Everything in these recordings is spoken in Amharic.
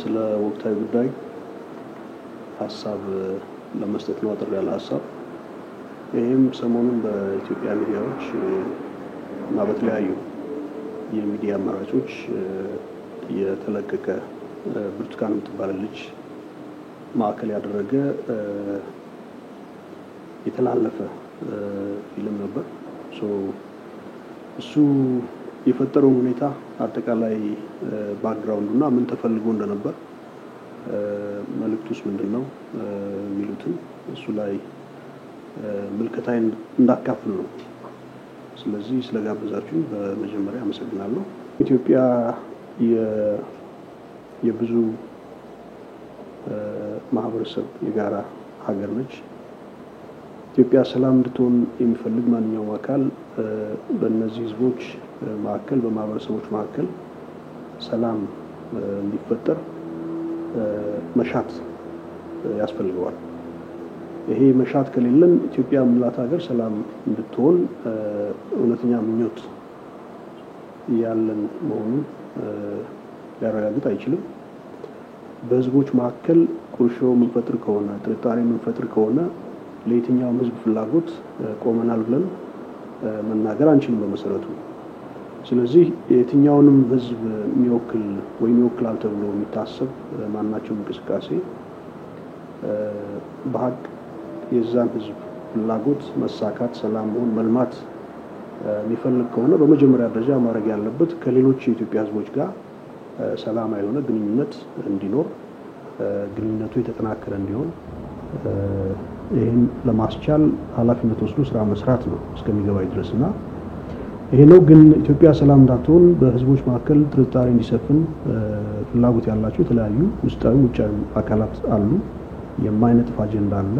ስለ ወቅታዊ ጉዳይ ሀሳብ ለመስጠት ነው አጥር ያለ ሀሳብ። ይህም ሰሞኑን በኢትዮጵያ ሚዲያዎች እና በተለያዩ የሚዲያ አማራጮች የተለቀቀ ብርቱካን የምትባል ልጅ ማዕከል ያደረገ የተላለፈ ፊልም ነበር። እሱ የፈጠረው ሁኔታ አጠቃላይ ባክግራውንዱና ምን ተፈልጎ እንደነበር መልእክቱስ ምንድነው የሚሉትን እሱ ላይ ምልከታዬን እንዳካፍል ነው። ስለዚህ ስለጋበዛችሁኝ በመጀመሪያ አመሰግናለሁ። ኢትዮጵያ የብዙ ማህበረሰብ የጋራ ሀገር ነች። ኢትዮጵያ ሰላም እንድትሆን የሚፈልግ ማንኛውም አካል በእነዚህ ህዝቦች መካከል በማህበረሰቦች መካከል ሰላም እንዲፈጠር መሻት ያስፈልገዋል። ይሄ መሻት ከሌለን ኢትዮጵያ ምላት ሀገር ሰላም እንድትሆን እውነተኛ ምኞት ያለን መሆኑን ሊያረጋግጥ አይችልም። በህዝቦች መካከል ቁርሾ የምንፈጥር ከሆነ ጥርጣሬ የምንፈጥር ከሆነ ለየትኛውም ህዝብ ፍላጎት ቆመናል ብለን መናገር አንችልም በመሰረቱ። ስለዚህ የትኛውንም ህዝብ የሚወክል ወይም ይወክላል ተብሎ የሚታሰብ ማናቸውም እንቅስቃሴ በሀቅ የዛን ህዝብ ፍላጎት መሳካት፣ ሰላም መሆን፣ መልማት የሚፈልግ ከሆነ በመጀመሪያ ደረጃ ማድረግ ያለበት ከሌሎች የኢትዮጵያ ህዝቦች ጋር ሰላማዊ የሆነ ግንኙነት እንዲኖር፣ ግንኙነቱ የተጠናከረ እንዲሆን ይህን ለማስቻል ኃላፊነት ወስዶ ስራ መስራት ነው እስከሚገባኝ ድረስና ይሄ ነው። ግን ኢትዮጵያ ሰላም እንዳትሆን በህዝቦች መካከል ጥርጣሬ እንዲሰፍን ፍላጎት ያላቸው የተለያዩ ውስጣዊ ውጫዊ አካላት አሉ። የማይነጥፍ አጀንዳ አለ።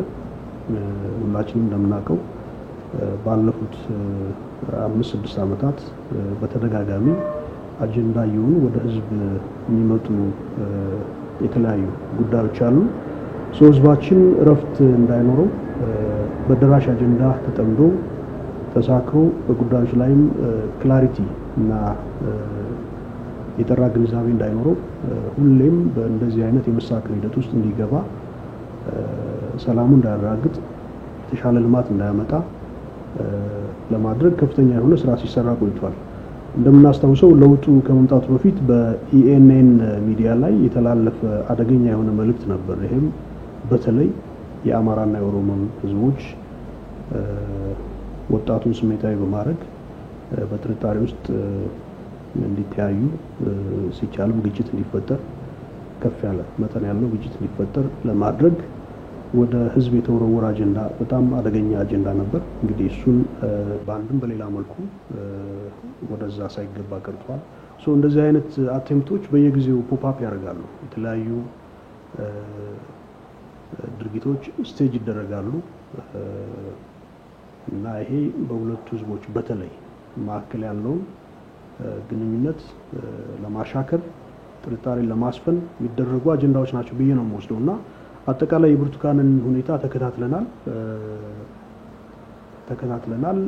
ሁላችንም እንደምናውቀው ባለፉት 5-6 ዓመታት በተደጋጋሚ አጀንዳ እየሆኑ ወደ ህዝብ የሚመጡ የተለያዩ ጉዳዮች አሉ። ህዝባችን እረፍት እንዳይኖረው በደራሽ አጀንዳ ተጠምዶ ተሳክሮ በጉዳዮች ላይም ክላሪቲ እና የጠራ ግንዛቤ እንዳይኖረው ሁሌም በእንደዚህ አይነት የመሳከር ሂደት ውስጥ እንዲገባ ሰላሙ እንዳያረጋግጥ የተሻለ ልማት እንዳያመጣ ለማድረግ ከፍተኛ የሆነ ስራ ሲሰራ ቆይቷል። እንደምናስታውሰው ለውጡ ከመምጣቱ በፊት በኢኤንኤን ሚዲያ ላይ የተላለፈ አደገኛ የሆነ መልእክት ነበር። ይሄም በተለይ የአማራና የኦሮሞ ህዝቦች ወጣቱን ስሜታዊ በማድረግ በጥርጣሬ ውስጥ እንዲተያዩ ሲቻልም ግጭት እንዲፈጠር ከፍ ያለ መጠን ያለው ግጭት እንዲፈጠር ለማድረግ ወደ ህዝብ የተወረወረ አጀንዳ በጣም አደገኛ አጀንዳ ነበር። እንግዲህ እሱን በአንድም በሌላ መልኩ ወደዛ ሳይገባ ቀርቷል። እንደዚህ አይነት አቴምፕቶች በየጊዜው ፖፕአፕ ያደርጋሉ። የተለያዩ ድርጊቶች ስቴጅ ይደረጋሉ እና ይሄ በሁለቱ ህዝቦች በተለይ መካከል ያለውን ግንኙነት ለማሻከር ጥርጣሬን ለማስፈን የሚደረጉ አጀንዳዎች ናቸው ብዬ ነው የምወስደውና አጠቃላይ የብርቱካንን ሁኔታ ተከታትለናል።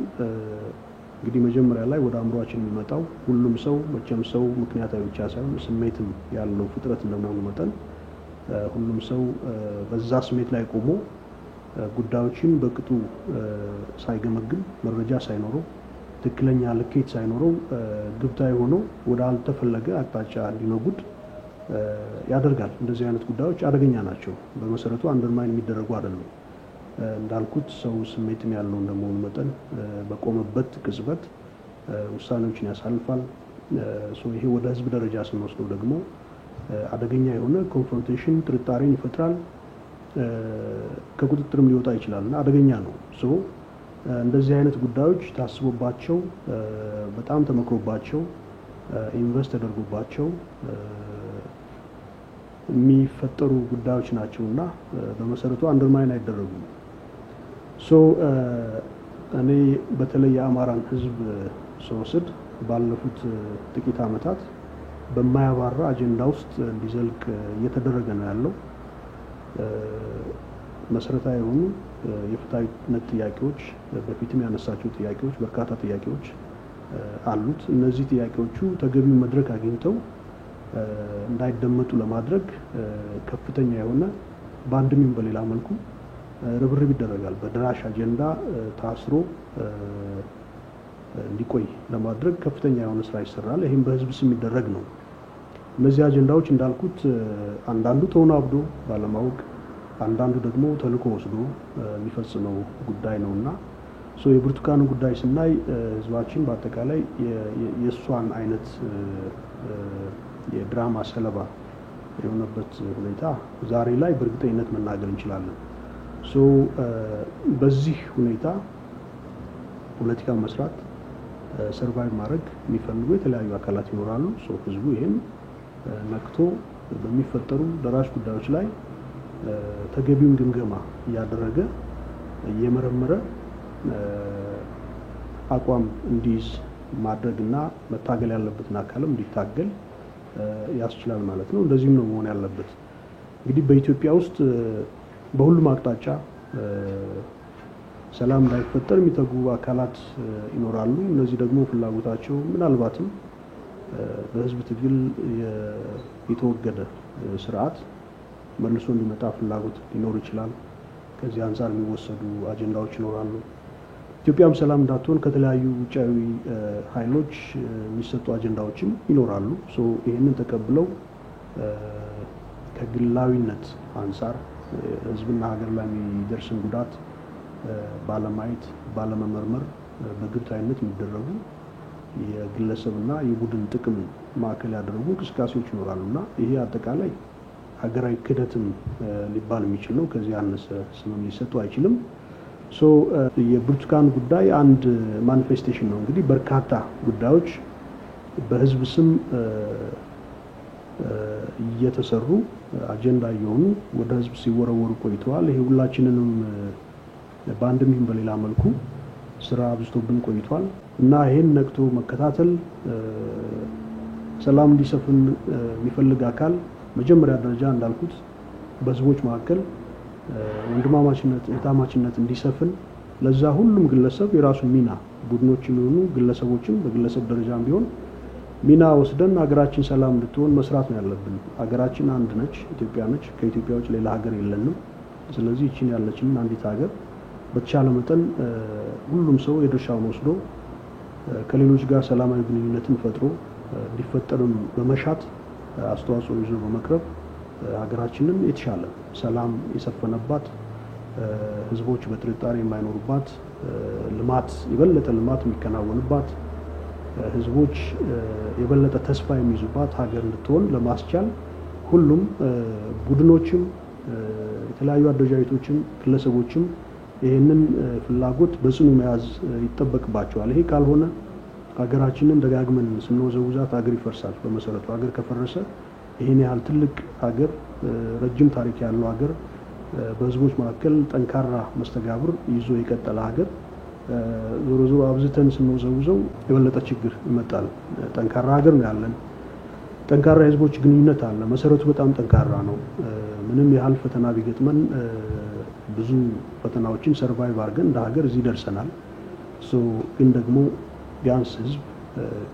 እንግዲህ መጀመሪያ ላይ ወደ አእምሮአችን የሚመጣው ሁሉም ሰው መቼም ሰው ምክንያታዊ ብቻ ሳይሆን ስሜትም ያለው ፍጥረት እንደመሆኑ መጠን ሁሉም ሰው በዛ ስሜት ላይ ቆሞ ጉዳዮችን በቅጡ ሳይገመግም መረጃ ሳይኖረው ትክክለኛ ልኬት ሳይኖረው ግብታዊ ሆኖ ወደ አልተፈለገ አቅጣጫ እንዲነጉድ ያደርጋል። እንደዚህ አይነት ጉዳዮች አደገኛ ናቸው። በመሰረቱ አንደርማይን የሚደረጉ አይደሉም። እንዳልኩት ሰው ስሜትም ያለው እንደመሆኑ መጠን በቆመበት ቅጽበት ውሳኔዎችን ያሳልፋል። ይሄ ወደ ህዝብ ደረጃ ስንወስደው ደግሞ አደገኛ የሆነ ኮንፍሮንቴሽን ጥርጣሬን ይፈጥራል። ከቁጥጥርም ሊወጣ ይችላልና አደገኛ ነው። እንደዚህ አይነት ጉዳዮች ታስቦባቸው በጣም ተመክሮባቸው ኢንቨስት ተደርጎባቸው የሚፈጠሩ ጉዳዮች ናቸውና በመሰረቱ አንደርማይን አይደረጉም። እኔ በተለይ የአማራን ህዝብ ስወስድ ባለፉት ጥቂት ዓመታት በማያባራ አጀንዳ ውስጥ እንዲዘልቅ እየተደረገ ነው ያለው። መሰረታዊ የሆኑ የፍትሃዊነት ጥያቄዎች በፊትም ያነሳቸው ጥያቄዎች በርካታ ጥያቄዎች አሉት። እነዚህ ጥያቄዎቹ ተገቢው መድረክ አግኝተው እንዳይደመጡ ለማድረግ ከፍተኛ የሆነ በአንድም ይሁን በሌላ መልኩ ርብርብ ይደረጋል። በድራሽ አጀንዳ ታስሮ እንዲቆይ ለማድረግ ከፍተኛ የሆነ ስራ ይሰራል። ይህም በህዝብ ስም የሚደረግ ነው። እነዚህ አጀንዳዎች እንዳልኩት አንዳንዱ ተወናብዶ ባለማወቅ፣ አንዳንዱ ደግሞ ተልዕኮ ወስዶ የሚፈጽመው ጉዳይ ነውና የብርቱካን ጉዳይ ስናይ ህዝባችን በአጠቃላይ የእሷን አይነት የድራማ ሰለባ የሆነበት ሁኔታ ዛሬ ላይ በእርግጠኝነት መናገር እንችላለን። በዚህ ሁኔታ ፖለቲካ መስራት ሰርቫይቭ ማድረግ የሚፈልጉ የተለያዩ አካላት ይኖራሉ። ህዝቡ ይሄን ነክቶ በሚፈጠሩ ደራሽ ጉዳዮች ላይ ተገቢውን ግምገማ እያደረገ እየመረመረ አቋም እንዲይዝ ማድረግና መታገል ያለበትን አካልም እንዲታገል ያስችላል ማለት ነው። እንደዚህም ነው መሆን ያለበት። እንግዲህ በኢትዮጵያ ውስጥ በሁሉም አቅጣጫ ሰላም እንዳይፈጠር የሚተጉ አካላት ይኖራሉ። እነዚህ ደግሞ ፍላጎታቸው ምናልባትም በህዝብ ትግል የተወገደ ስርዓት መልሶ እንዲመጣ ፍላጎት ሊኖር ይችላል። ከዚህ አንፃር የሚወሰዱ አጀንዳዎች ይኖራሉ። ኢትዮጵያም ሰላም እንዳትሆን ከተለያዩ ውጫዊ ኃይሎች የሚሰጡ አጀንዳዎችም ይኖራሉ። ይህንን ተቀብለው ከግላዊነት አንፃር ህዝብና ሀገር ላይ የሚደርስን ጉዳት ባለማየት ባለመመርመር በግብታዊነት የሚደረጉ የግለሰብና የቡድን ጥቅም ማዕከል ያደረጉ እንቅስቃሴዎች ይኖራሉና ይሄ አጠቃላይ ሀገራዊ ክህደትም ሊባል የሚችል ነው። ከዚህ ያነሰ ስምም ሊሰጡ አይችልም። የብርቱካን ጉዳይ አንድ ማኒፌስቴሽን ነው። እንግዲህ በርካታ ጉዳዮች በህዝብ ስም እየተሰሩ አጀንዳ እየሆኑ ወደ ህዝብ ሲወረወሩ ቆይተዋል። ይሄ ሁላችንንም በአንድም ይሁን በሌላ መልኩ ስራ አብዝቶብን ቆይቷል እና ይሄን ነቅቶ መከታተል ሰላም እንዲሰፍን የሚፈልግ አካል መጀመሪያ ደረጃ እንዳልኩት በህዝቦች መካከል ወንድማማችነት እህታማችነት እንዲሰፍን ለዛ ሁሉም ግለሰብ የራሱ ሚና ቡድኖችም ይሁኑ ግለሰቦችም በግለሰብ ደረጃም ቢሆን ሚና ወስደን ሀገራችን ሰላም እንድትሆን መስራት ነው ያለብን። ሀገራችን አንድ ነች፣ ኢትዮጵያ ነች። ከኢትዮጵያ ውጭ ሌላ ሀገር የለንም። ስለዚህ እቺን ያለችን አንዲት ሀገር በተቻለ መጠን ሁሉም ሰው የድርሻውን ወስዶ ከሌሎች ጋር ሰላማዊ ግንኙነትን ፈጥሮ እንዲፈጠርም በመሻት አስተዋጽኦ ይዞ በመቅረብ ሀገራችንን የተሻለ ሰላም የሰፈነባት ህዝቦች በጥርጣሬ የማይኖሩባት ልማት የበለጠ ልማት የሚከናወንባት ህዝቦች የበለጠ ተስፋ የሚይዙባት ሀገር እንድትሆን ለማስቻል ሁሉም ቡድኖችም የተለያዩ አደረጃጀቶችም ግለሰቦችም ይሄንን ፍላጎት በጽኑ መያዝ ይጠበቅባቸዋል። ይሄ ካልሆነ ሀገራችንን ደጋግመን ስንወዘውዛት ሀገር ይፈርሳል። በመሰረቱ ሀገር ከፈረሰ ይሄን ያህል ትልቅ ሀገር ረጅም ታሪክ ያለው ሀገር በህዝቦች መካከል ጠንካራ መስተጋብር ይዞ የቀጠለ ሀገር ዞሮ ዞሮ አብዝተን ስንወዘውዘው የበለጠ ችግር ይመጣል። ጠንካራ ሀገር ነው ያለን። ጠንካራ የህዝቦች ግንኙነት አለ። መሰረቱ በጣም ጠንካራ ነው። ምንም ያህል ፈተና ቢገጥመን ብዙ ፈተናዎችን ሰርቫይቭ አድርገን እንደ ሀገር እዚህ ደርሰናል። ግን ደግሞ ቢያንስ ህዝብ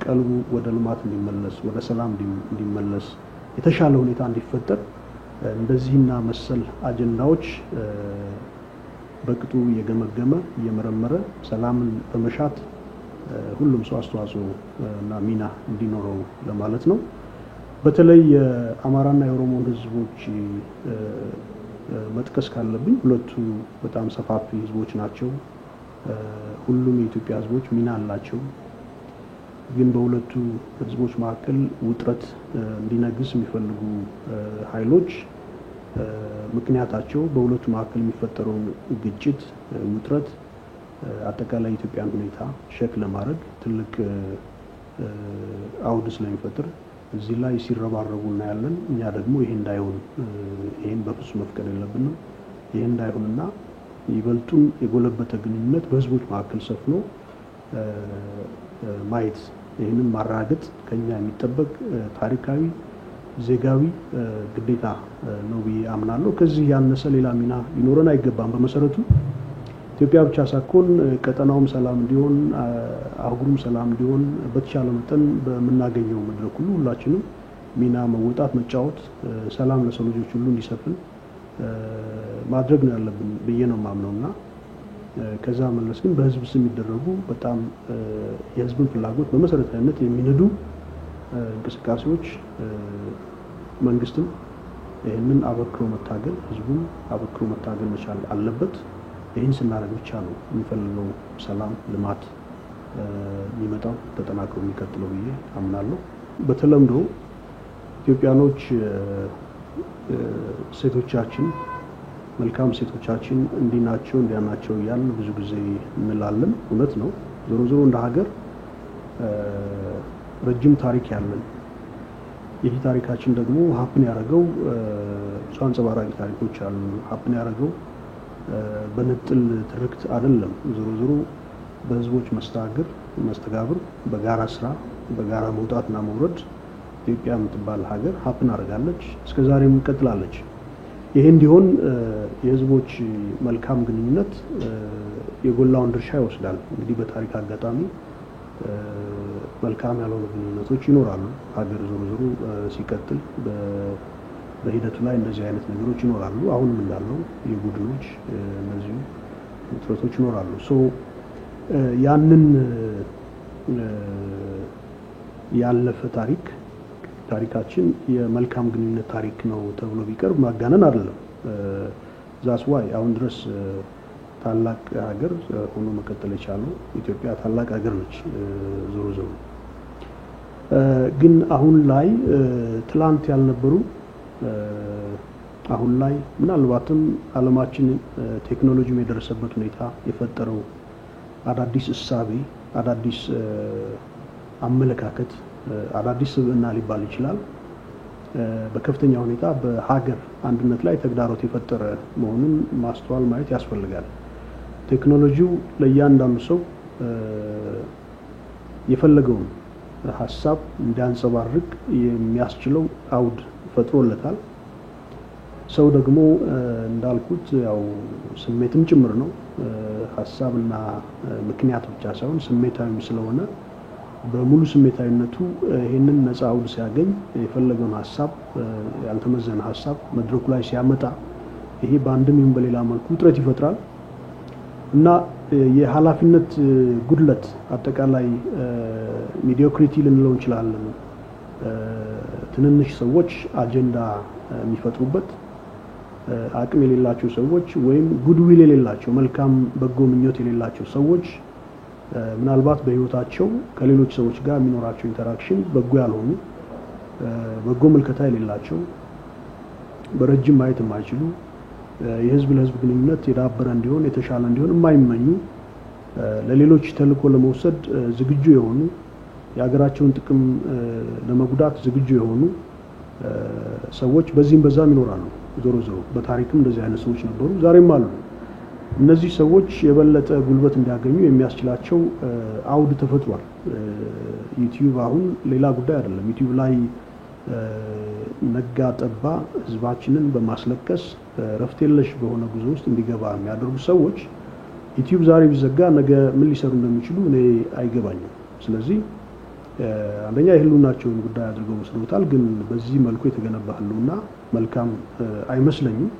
ቀልቡ ወደ ልማት እንዲመለስ ወደ ሰላም እንዲመለስ የተሻለ ሁኔታ እንዲፈጠር እንደዚህና መሰል አጀንዳዎች በቅጡ እየገመገመ እየመረመረ ሰላምን በመሻት ሁሉም ሰው አስተዋጽኦ እና ሚና እንዲኖረው ለማለት ነው። በተለይ የአማራና የኦሮሞን ህዝቦች መጥቀስ ካለብኝ ሁለቱ በጣም ሰፋፊ ህዝቦች ናቸው። ሁሉም የኢትዮጵያ ህዝቦች ሚና አላቸው። ግን በሁለቱ ህዝቦች መካከል ውጥረት እንዲነግስ የሚፈልጉ ኃይሎች ምክንያታቸው በሁለቱ መካከል የሚፈጠረውን ግጭት ውጥረት አጠቃላይ የኢትዮጵያን ሁኔታ ሸክ ለማድረግ ትልቅ አውድ ስለሚፈጥር እዚህ ላይ ሲረባረቡ እናያለን። እኛ ደግሞ ይሄ እንዳይሆን ይሄን በፍጹም መፍቀድ የለብንም። ይሄ እንዳይሆንና ይበልጡን የጎለበተ ግንኙነት በህዝቦች መካከል ሰፍኖ ማየት ይህንን ማራገጥ ከኛ የሚጠበቅ ታሪካዊ ዜጋዊ ግዴታ ነው ብዬ አምናለሁ። ከዚህ ያነሰ ሌላ ሚና ሊኖረን አይገባም። በመሰረቱ ኢትዮጵያ ብቻ ሳይሆን ቀጠናውም ሰላም እንዲሆን አህጉሩም ሰላም እንዲሆን በተቻለ መጠን በመናገኘው መድረክ ሁሉ ሁላችንም ሚና መወጣት መጫወት ሰላም ለሰው ልጆች ሁሉ እንዲሰፍን ማድረግ ነው ያለብን ብዬ ነው የማምነውና ከዛ መለስ ግን በህዝብ ስም የሚደረጉ በጣም የህዝብን ፍላጎት በመሰረታዊነት የሚነዱ እንቅስቃሴዎች መንግስትም ይህንን አበክሮ መታገል ህዝቡም አበክሮ መታገል መቻል አለበት። ይህን ስናደርግ ብቻ ነው የሚፈልገው ሰላም ልማት የሚመጣው ተጠናክሮ የሚቀጥለው ብዬ አምናለሁ። በተለምዶ ኢትዮጵያኖች ሴቶቻችን መልካም ሴቶቻችን እንዲህ ናቸው እንዲያ ናቸው እያልን ብዙ ጊዜ እንላለን። እውነት ነው። ዞሮ ዞሮ እንደ ሀገር ረጅም ታሪክ ያለን ይህ ታሪካችን ደግሞ ሀፕን ያደረገው ብዙ አንጸባራቂ ታሪኮች አሉ። ሀፕን ያደረገው በንጥል ትርክት አይደለም። ዞሮ ዞሮ በህዝቦች መስተጋብር በጋራ ስራ በጋራ መውጣትና መውረድ ኢትዮጵያ የምትባል ሀገር ሀፕን አድርጋለች። እስከዛሬም ቀጥላለች። ይሄ እንዲሆን የህዝቦች መልካም ግንኙነት የጎላውን ድርሻ ይወስዳል። እንግዲህ በታሪክ አጋጣሚ መልካም ያልሆኑ ግንኙነቶች ይኖራሉ። ሀገር ዞሮ ዞሮ ሲቀጥል በሂደቱ ላይ እንደዚህ አይነት ነገሮች ይኖራሉ። አሁንም እንዳለው የቡድኖች እነዚህ ውጥረቶች ይኖራሉ። ያንን ያለፈ ታሪካችን የመልካም ግንኙነት ታሪክ ነው ተብሎ ቢቀርብ ማጋነን አይደለም። ዛስ ዋይ አሁን ድረስ ታላቅ ሀገር ሆኖ መቀጠል የቻለው ኢትዮጵያ ታላቅ ሀገር ነች። ዞሮ ዞሮ ግን አሁን ላይ ትላንት ያልነበሩ አሁን ላይ ምናልባትም ዓለማችን ቴክኖሎጂው የደረሰበት ሁኔታ የፈጠረው አዳዲስ እሳቤ አዳዲስ አመለካከት አዳዲስ ስብዕና ሊባል ይችላል በከፍተኛ ሁኔታ በሀገር አንድነት ላይ ተግዳሮት የፈጠረ መሆኑን ማስተዋል ማየት ያስፈልጋል። ቴክኖሎጂው ለእያንዳንዱ ሰው የፈለገውን ሀሳብ እንዲያንጸባርቅ የሚያስችለው አውድ ፈጥሮለታል። ሰው ደግሞ እንዳልኩት ያው ስሜትም ጭምር ነው። ሀሳብና ምክንያት ብቻ ሳይሆን ስሜታዊም ስለሆነ በሙሉ ስሜታዊነቱ ይሄንን ነፃ አውድ ሲያገኝ የፈለገውን ሀሳብ ያልተመዘነ ሀሳብ መድረኩ ላይ ሲያመጣ ይሄ በአንድም ይሁን በሌላ መልኩ ውጥረት ይፈጥራል እና የኃላፊነት ጉድለት አጠቃላይ ሚዲዮክሪቲ ልንለው እንችላለን። ትንንሽ ሰዎች አጀንዳ የሚፈጥሩበት አቅም የሌላቸው ሰዎች ወይም ጉድዊል የሌላቸው መልካም በጎ ምኞት የሌላቸው ሰዎች ምናልባት በህይወታቸው ከሌሎች ሰዎች ጋር የሚኖራቸው ኢንተራክሽን በጎ ያልሆኑ በጎ መልከታ የሌላቸው በረጅም ማየት የማይችሉ የህዝብ ለህዝብ ግንኙነት የዳበረ እንዲሆን የተሻለ እንዲሆን የማይመኙ ለሌሎች ተልዕኮ ለመውሰድ ዝግጁ የሆኑ የሀገራቸውን ጥቅም ለመጉዳት ዝግጁ የሆኑ ሰዎች በዚህም በዛም ይኖራሉ። ዞሮ ዞሮ በታሪክም እንደዚህ አይነት ሰዎች ነበሩ፣ ዛሬም አሉ። እነዚህ ሰዎች የበለጠ ጉልበት እንዲያገኙ የሚያስችላቸው አውድ ተፈጥሯል። ዩቲዩብ አሁን ሌላ ጉዳይ አይደለም። ዩቲዩብ ላይ ነጋ ጠባ ህዝባችንን በማስለቀስ ረፍት የለሽ በሆነ ጉዞ ውስጥ እንዲገባ የሚያደርጉ ሰዎች ዩቲዩብ ዛሬ ቢዘጋ ነገ ምን ሊሰሩ እንደሚችሉ እኔ አይገባኝም። ስለዚህ አንደኛ የህልውናቸውን ጉዳይ አድርገው ወስደውታል። ግን በዚህ መልኩ የተገነባ ህልውና መልካም አይመስለኝም።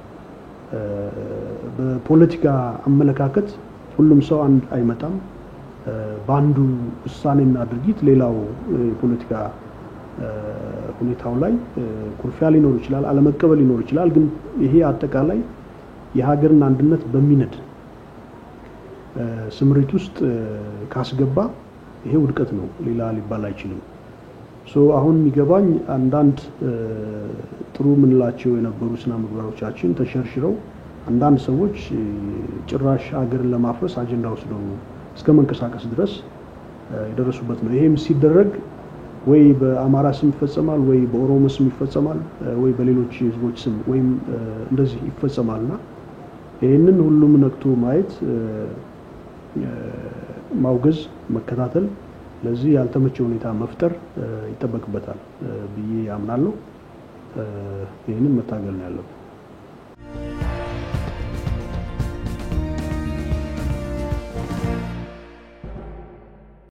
በፖለቲካ አመለካከት ሁሉም ሰው አንድ አይመጣም። በአንዱ ውሳኔና ድርጊት ሌላው የፖለቲካ ሁኔታው ላይ ኩርፊያ ሊኖር ይችላል፣ አለመቀበል ሊኖር ይችላል። ግን ይሄ አጠቃላይ የሀገርን አንድነት በሚነድ ስምሪት ውስጥ ካስገባ ይሄ ውድቀት ነው፣ ሌላ ሊባል አይችልም። አሁን የሚገባኝ አንዳንድ ጥሩ ምንላቸው የነበሩ ስነ ምግባሮቻችን ተሸርሽረው አንዳንድ ሰዎች ጭራሽ ሀገርን ለማፍረስ አጀንዳ ወስደው እስከ መንቀሳቀስ ድረስ የደረሱበት ነው። ይሄም ሲደረግ ወይ በአማራ ስም ይፈጸማል፣ ወይ በኦሮሞ ስም ይፈጸማል፣ ወይ በሌሎች ህዝቦች ስም ወይም እንደዚህ ይፈጸማልና ይሄንን ሁሉም ነቅቶ ማየት ማውገዝ መከታተል ለዚህ ያልተመቸ ሁኔታ መፍጠር ይጠበቅበታል ብዬ አምናለሁ። ይሄንን መታገል ነው ያለበት።